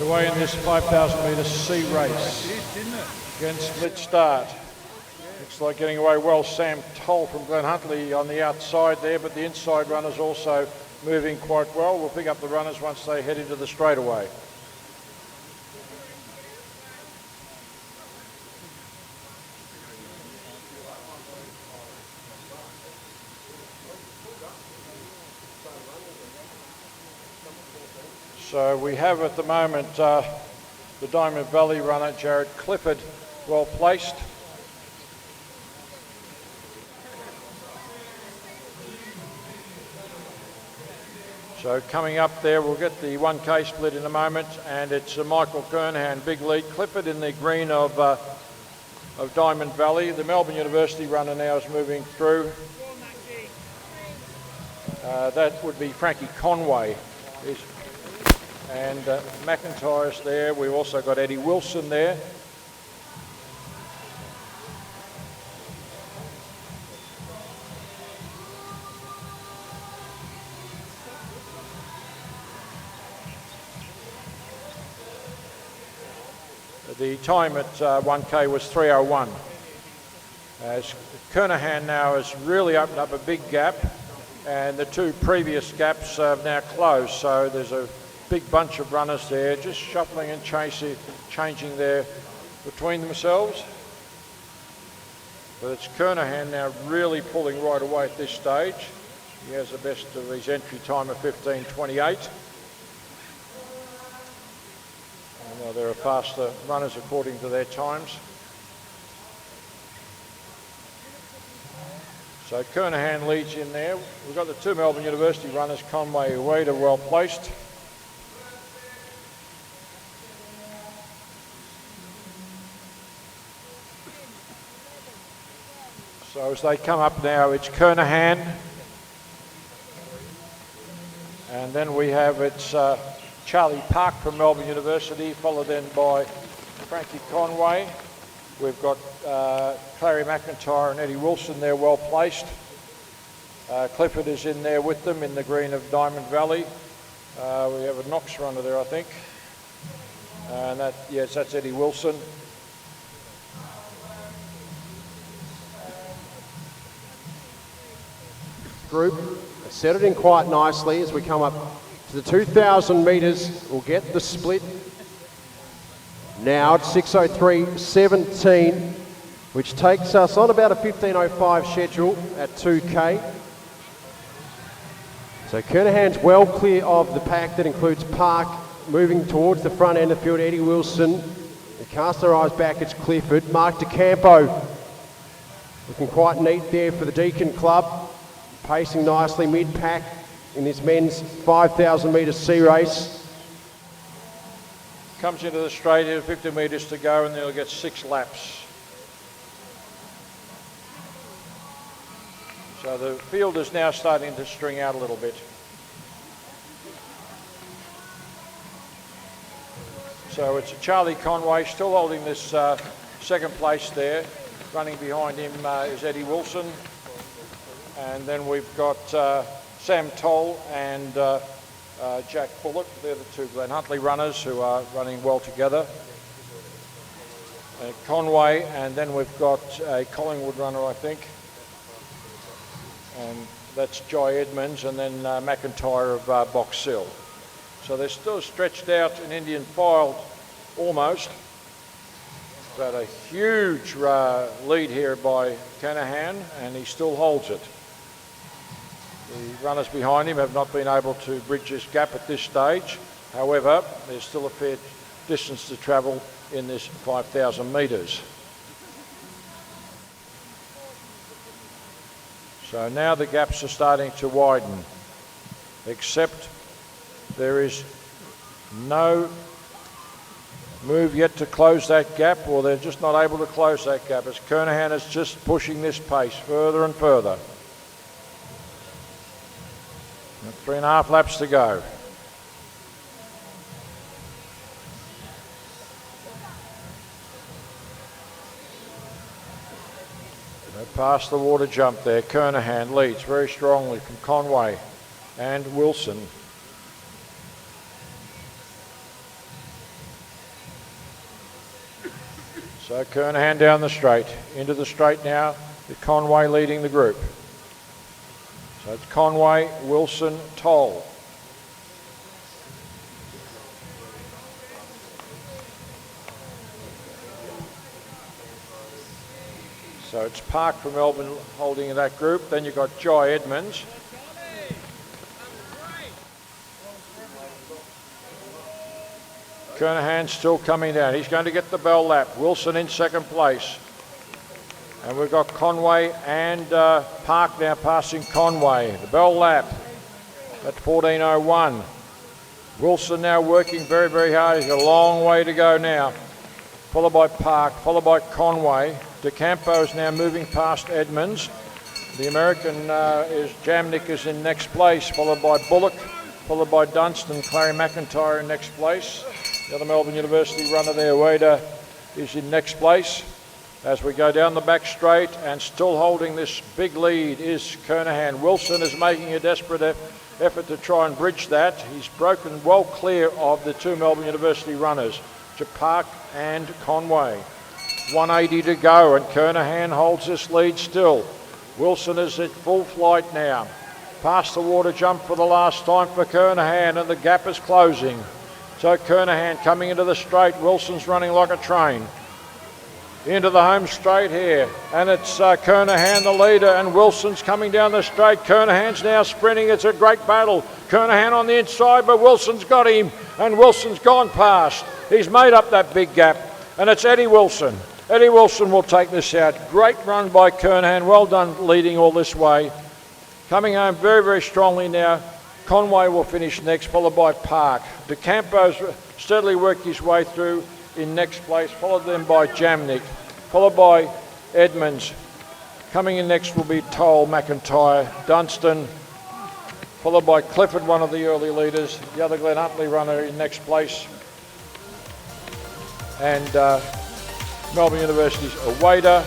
Underway in this 5,000 metre C race. Again, split start. Looks like getting away well. Sam Toll from Glen Huntly on the outside there, but the inside runners also moving quite well. We'll pick up the runners once they head into the straightaway. So we have at the moment the Diamond Valley runner, Jared Clifford, well placed. So coming up there, we'll get the 1K split in a moment, and it's Michael Kernahan, big lead. Clifford in the green of Diamond Valley. The Melbourne University runner now is moving through. That would be Frankie Conway. And McIntyre's there. We've also got Eddie Wilson there. The time at 1K was 3:01. As Kernahan now has really opened up a big gap, and the two previous gaps have now closed, so there's a big bunch of runners there, just shuffling and changing there between themselves. But it's Kernahan now really pulling right away at this stage. He has the best of his entry time of 15:28. And there are faster runners according to their times. So Kernahan leads in there. We've got the two Melbourne University runners, Conway and Wade, are well placed. So as they come up now, it's Kernahan, and then we have it's Charlie Park from Melbourne University, followed then by Frankie Conway. We've got Clary McIntyre and Eddie Wilson there, well placed. Clifford is in there with them in the green of Diamond Valley. We have a Knox runner there, I think, and that's Eddie Wilson. Group set it in quite nicely as we come up to the 2,000 metres. We'll get the split now at 6:03.17, which takes us on about a 15:05 schedule at 2K. So Kernahan's well clear of the pack. That includes Park moving towards the front end of the field, Eddie Wilson. They cast their eyes back, it's Clifford. Mark DeCampo looking quite neat there for the Deakin Club. Pacing nicely mid-pack in this men's 5,000 metre C race. Comes into the straight here, 50 metres to go, and they'll get 6 laps. So the field is now starting to string out a little bit. So it's Charlie Conway still holding this second place there. Running behind him is Eddie Wilson. And then we've got Sam Toll and Jack Bullock. They're the two Glen Huntly runners who are running well together. Conway, and then we've got a Collingwood runner, I think. And that's Jai Edmonds, and then McIntyre of Box Hill. So they're still stretched out in Indian file almost. But a huge lead here by Kernahan, and he still holds it. The runners behind him have not been able to bridge this gap at this stage. However, there's still a fair distance to travel in this 5,000 metres. So now the gaps are starting to widen, except there is no move yet to close that gap, or they're just not able to close that gap, as Kernahan is just pushing this pace further and further. 3.5 laps to go. Past the water jump there, Kernahan leads very strongly from Conway and Wilson. So Kernahan down the straight. Into the straight now, with Conway leading the group. So it's Conway, Wilson, Toll. So it's Park from Melbourne holding that group. Then you've got Jai Edmonds. Kernahan still coming down. He's going to get the bell lap. Wilson in second place. And we've got Conway and Park now passing Conway. The bell lap at 14:01. Wilson now working very, very hard. He's got a long way to go now. Followed by Park, followed by Conway. De Campo is now moving past Edmonds. The American Jamnik is in next place, followed by Bullock, followed by Dunstan. Clary McIntyre in next place. The other Melbourne University runner there, Wada, is in next place. As we go down the back straight, and still holding this big lead is Kernahan. Wilson is making a desperate effort to try and bridge that. He's broken well clear of the two Melbourne University runners, to Park and Conway. 180 to go, and Kernahan holds this lead still. Wilson is at full flight now. Past the water jump for the last time for Kernahan, and the gap is closing. So Kernahan coming into the straight. Wilson's running like a train. Into the home straight here, and it's Kernahan the leader, and Wilson's coming down the straight. Kernahan's now sprinting. It's a great battle. Kernahan on the inside, but Wilson's got him, and Wilson's gone past. He's made up that big gap, and it's Eddie Wilson. Eddie Wilson will take this out. Great run by Kernahan. Well done leading all this way. Coming home very, very strongly now. Conway will finish next, followed by Park. De Campo's steadily worked his way through in next place, followed then by Jamnik, followed by Edmonds. Coming in next will be Toll, McIntyre, Dunstan, followed by Clifford, one of the early leaders, the other Glen Huntley runner in next place, and Melbourne University's Awada,